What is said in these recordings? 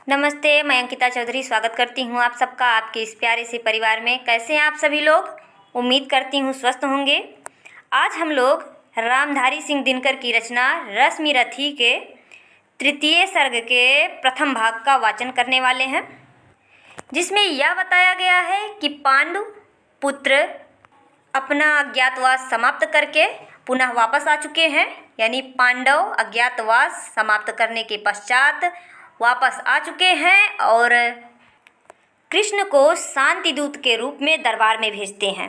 नमस्ते, मैं अंकिता चौधरी स्वागत करती हूँ आप सबका आपके इस प्यारे से परिवार में। कैसे हैं आप सभी लोग? उम्मीद करती हूँ स्वस्थ होंगे। आज हम लोग रामधारी सिंह दिनकर की रचना रश्मि रथी के तृतीय सर्ग के प्रथम भाग का वाचन करने वाले हैं, जिसमें यह बताया गया है कि पांडु पुत्र अपना अज्ञातवास समाप्त करके पुनः वापस आ चुके हैं। यानी पांडव अज्ञातवास समाप्त करने के पश्चात वापस आ चुके हैं और कृष्ण को शांति दूत के रूप में दरबार में भेजते हैं।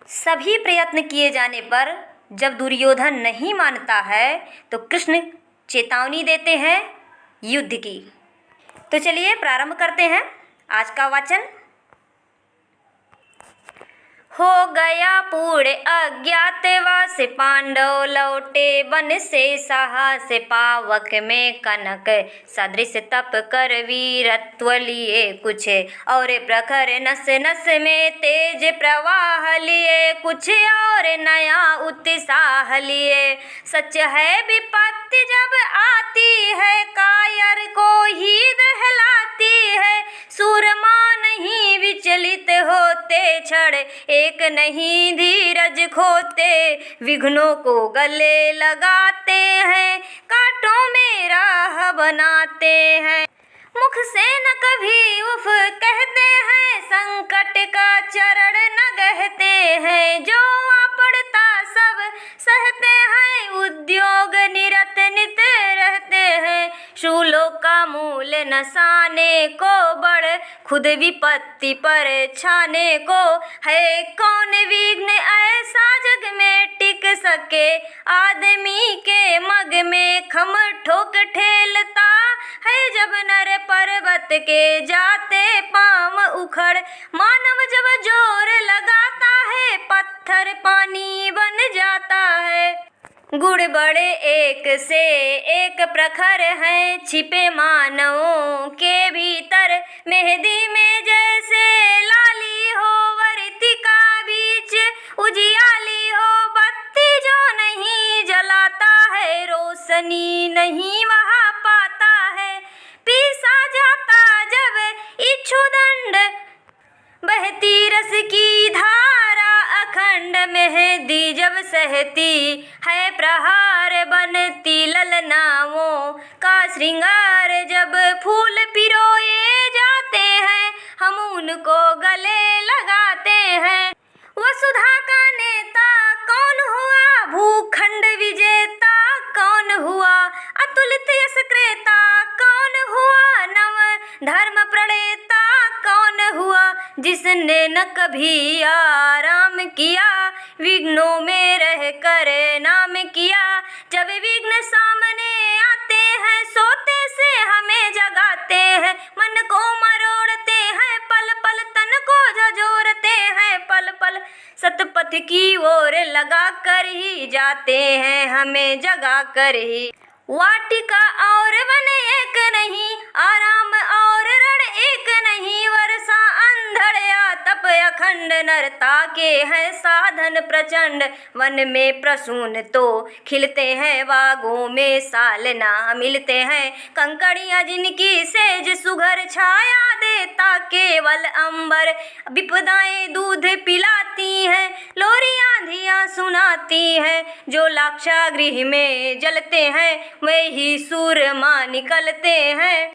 सभी प्रयत्न किए जाने पर जब दुर्योधन नहीं मानता है तो कृष्ण चेतावनी देते हैं युद्ध की। तो चलिए प्रारंभ करते हैं आज का वाचन। हो गया पूर्ण अज्ञातवास, पांडव लौटे वन से साहस, पावक में कनक सदृश तप कर वीरत्व लिए कुछ, और प्रखर नस नस में तेज प्रवाह लिए कुछ, और नया उत्साह लिए। सच है विपत्ति जब आती है, कायर को ही दहलाती है, सूरमा नहीं विचलित होते, क्षण एक नहीं धीरज खोते, विघ्नों को गले लगाते हैं, कांटों में राह बनाते हैं, मुख से न कभी उफ कहते हैं, संकट का चरण न गहते हैं, जो आ पड़ता सब सहते हैं, उद्योग निरत नित रहते हैं, शूलों का मूल नसाने को बढ़, खुद विपत्ति पर छाने को, है कौन विघ्न ऐसा जग में टिक सके, आदमी के मग में खम ठोक ठेलता है, जब नर पर्वत के जाते पांव उखड़, मानव जब जोर लगाता है, पत्थर पानी बन जाता है, गुण बड़े एक से एक प्रखर हैं, छिपे मानवों के भीतर, मेहंदी में जैसे लाली हो, वर्तिका बीच उजियाली हो, बत्ती जो नहीं जलाता है, रोशनी नहीं वहाँ पाता है, पीसा जाता जब इच्छुदंड, बहती रस की धारा अखंड, मेहंदी जब सहती है प्रहार, बनती ललनाओं का श्रृंगार, जब फूल पिरोए जाते हैं, हम उनको गले लगाते हैं, वसुधा का नेता कौन हुआ, भूखंड विजेता कौन हुआ, अतुलित यश क्रेता कौन हुआ, नव धर्म प्रणेता कौन हुआ, जिसने न कभी आराम किया, विघ्नों में रह कर नाम किया, जब विघ्न सामने आते हैं, सोते से हमें जगाते हैं, मन को मरोड़ते हैं पल पल, तन को झंझोरते हैं पल पल, सतपथ की ओर लगा कर ही जाते हैं, हमें जगा कर ही, वाटिका और वन एक नहीं, आराम और रण एक नहीं, वर्षा अंधड़ या तप अखंड, नरता के हैं साधन प्रचंड, वन में प्रसून तो खिलते हैं, बागों में सालना मिलते हैं, कंकड़ियाँ जिनकी सेज सुघर छाया देता केवल अंबर, विपदाएं दूध पिलाती हैं, लोरियां धियां सुनाती हैं, जो लाक्षागृह में जलते हैं, वही सूरमा निकलते हैं,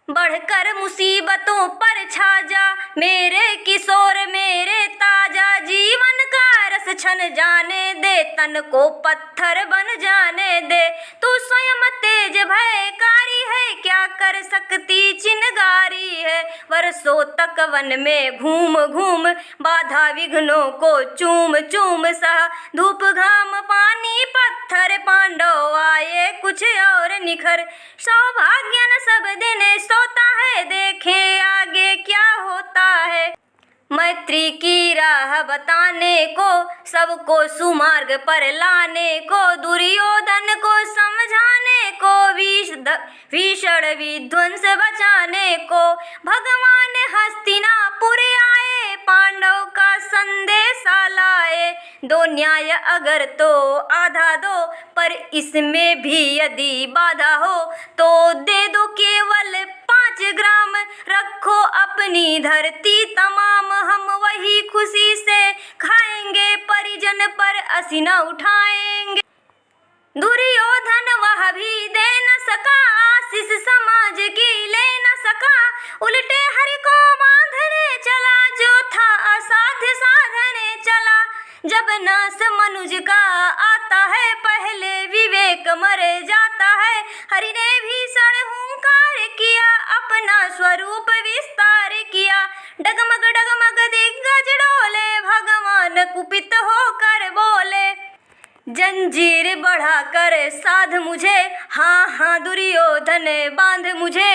बढ़कर मुसीबतों पर छा जा, मेरे किशोर मेरे ताजा, जीवन का रस छन जाने दे, तन को पत्थर बन जाने दे, तू स्वयं तेज भयकारी है, क्या कर सकती चिनगारी है, वर्षों तक वन में घूम घूम, बाधा विघ्नों को चूम चूम सहा, धूप घाम पानी पत्थर, पांडव आए कुछ और निखर, सौभाग्य न सब दिन सोता है, देखे आगे क्या होता है, मैत्री की राह बताने को, सबको सुमार्ग पर लाने को, दुर्योधन को समझाने को, भीषण विध्वंस बचाने को, भगवान हस्तिनापुर आए, पांडव का संदेशा लाए, दो न्याय अगर तो आधा दो, पर इसमें भी यदि बाधा हो, तो दे दो केवल 5 ग्राम, रखो अपनी धरती तमाम, हम वही खुशी से खाएंगे, परिजन पर असीना उठाएंगे। दुर्योधन वह भी दे न सका, आशीष समाज की ले न सका, उल्टे हरि को बांधने चला, जो था असाध्य साधने चला। जब नाश मनुज का आता है, पहले विवेक मर जाता है, हरि ने भीषण हुंकार किया, अपना स्वरूप विस्तार किया। डगमग डगमग दिग्गज डोले, भगवान कुपित होकर बोले, जंजीर बढ़ाकर साध मुझे, हाँ हाँ दुर्योधन बांध मुझे।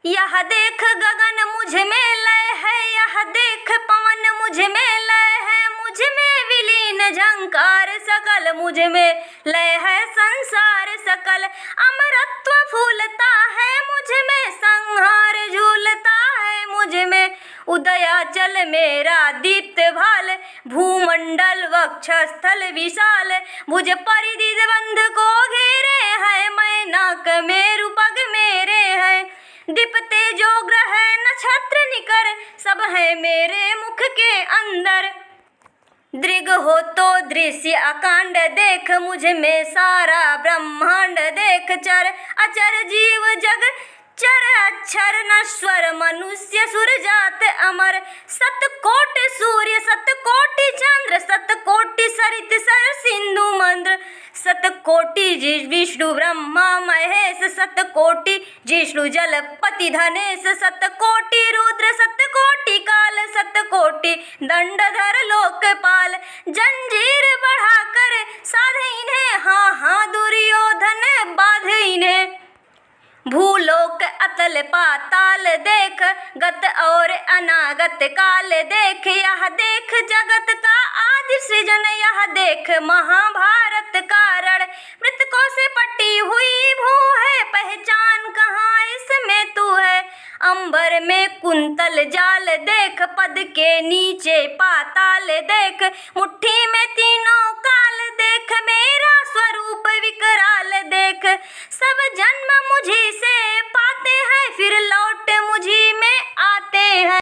यह देख गगन मुझ में लय है, यह देख पवन मुझ में लय है, मुझ में विलीन झंकार सकल, मुझ में लय है संसार सकल। अमरत्व फूलता है मुझ में, संहार झूलता है मुझ में, उदयाचल मेरा दीप्त भाल, भूमंडल वक्षस्थल विशाल, भुज परिधि बंध को घेरे है, मैं नाक मेरु पग मेरे है, दीपते जो ग्रह नक्षत्र निकर, सब है मेरे मुख के अंदर। दृग हो तो दृश्य अकांड देख, मुझ में सारा ब्रह्मांड देख, चर अचर जीव जग चर अक्षर नश्वर, मनुष्य सुर जात अमर, सतकोट सूर्य सतकोटि चंद्र, सतकोटि सरित सर सिंधु मंद्र, सतकोटि विष्णु ब्रह्मा महेश, सतकोटि जिष्णु जलपति धनेश, सतकोटि रुद्र सतकोटि काल, सतकोटि दंडधर लोकपाल। जंजीर बढ़ाकर साध इन्हें, हाँ हाँ दुर्योधन बाध इन्हें। भूलोक अतल पाताल देख, गत और अनागत काल देख, यह देख जगत का आदि सृजन, यह देख महाभारत कारण। मृतकों से पटी हुई भू है, पहचान कहाँ इसमें तू है। अंबर में कुंतल जाल देख, पद के नीचे पाताल देख, मुट्ठी में तीनों काल देख, मेरा स्वरूप विकराल देख। सब जन्म मुझी से पाते हैं, फिर लौट मुझी में आते हैं।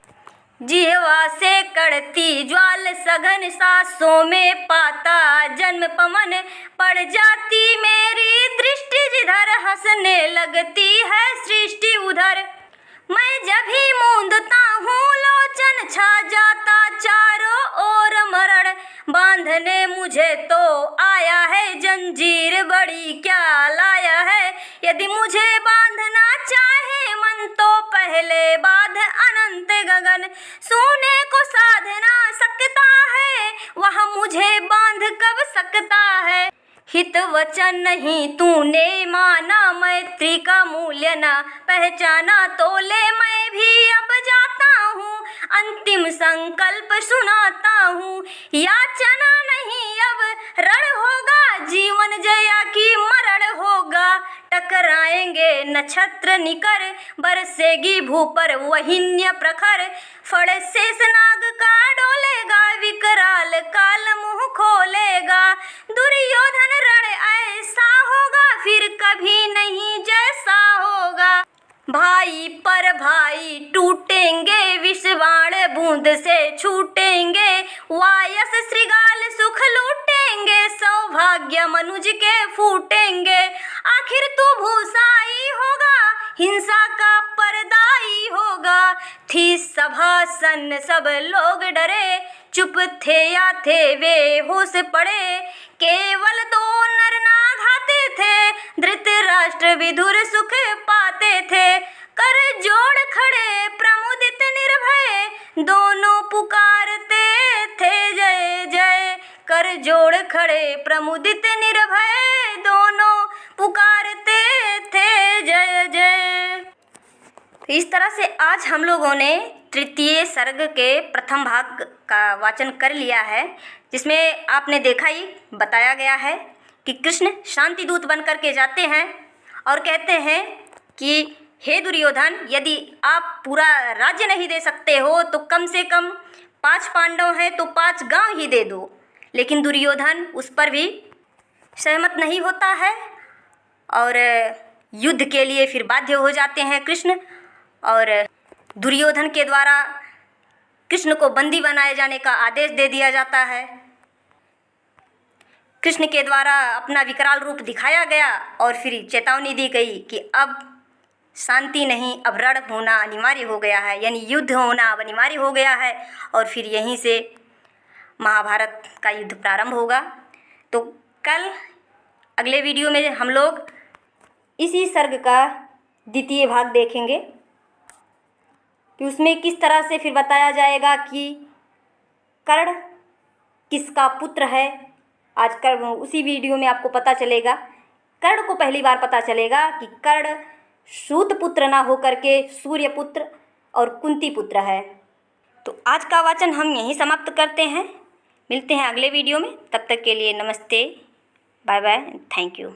जिह्वा से कड़ती ज्वाल सघन, सांसों में पाता जन्म पवन, पड़ जाती मेरी दृष्टि जिधर, हंसने लगती है सृष्टि उधर। मैं जब ही मूंदता हूँ लोचन, छा जाता चारों ओर मरण, बांधने मुझे तो आया है, जंजीर बड़ी क्या लाया है। यदि मुझे बांधना चाहे मन, तो पहले बांध अनंत गगन, सोने को साध ना सकता है, वह मुझे बांध कब सकता है। हित वचन नहीं तूने माना, मैत्री का मूल्य ना पहचाना, तो ले मैं भी अब जाता हूँ, अंतिम संकल्प सुनाता हूँ। याचना नहीं अब रण होगा, जीवन जया की मरण होगा। टकराएंगे नक्षत्र निकर, बरसेगी भू पर वहिन्य प्रखर, फड़ शेष नाग का डोलेगा, विकराल काल मुँह खोलेगा। दुर्योधन रण ऐसा होगा, फिर कभी नहीं जैसा होगा। भाई पर भाई टूटेंगे, विषवाण बूंद से छूटेंगे, वायस श्रृगाल सुख लूटेंगे, सौभाग्य मनुज के फूटेंगे। आखिर तू भूसाई होगा, हिंसा का परदाई होगा। थी सभा सन्न सब लोग डरे, चुप थे या थे वे होश पड़े, केवल दो नर नाघाते थे, धृतराष्ट्र विदुर सुख पाते थे। कर जोड़ खड़े प्रमुदित निर्भय, दोनों पुकारते थे जय जय। कर जोड़ खड़े प्रमुदित निर्भय, दोनों पुकारते थे जय जय। इस तरह से आज हम लोगों ने तृतीय सर्ग के प्रथम भाग का वाचन कर लिया है, जिसमें आपने देखा ही बताया गया है कि कृष्ण शांति दूत बन कर के जाते हैं और कहते हैं कि हे दुर्योधन, यदि आप पूरा राज्य नहीं दे सकते हो तो कम से कम 5 पांडव हैं तो 5 गांव ही दे दो। लेकिन दुर्योधन उस पर भी सहमत नहीं होता है और युद्ध के लिए फिर बाध्य हो जाते हैं कृष्ण। और दुर्योधन के द्वारा कृष्ण को बंदी बनाए जाने का आदेश दे दिया जाता है। कृष्ण के द्वारा अपना विकराल रूप दिखाया गया और फिर चेतावनी दी गई कि अब शांति नहीं, अब रण होना अनिवार्य हो गया है, यानी युद्ध होना अब अनिवार्य हो गया है। और फिर यहीं से महाभारत का युद्ध प्रारंभ होगा। तो कल अगले वीडियो में हम लोग इसी सर्ग का द्वितीय भाग देखेंगे कि उसमें किस तरह से फिर बताया जाएगा कि कर्ण किसका पुत्र है। आज कल उसी वीडियो में आपको पता चलेगा, कर्ण को पहली बार पता चलेगा कि कर्ण सूत पुत्र ना होकर के सूर्य पुत्र और कुंती पुत्र है। तो आज का वाचन हम यहीं समाप्त करते हैं। मिलते हैं अगले वीडियो में, तब तक के लिए नमस्ते, बाय बाय, थैंक यू।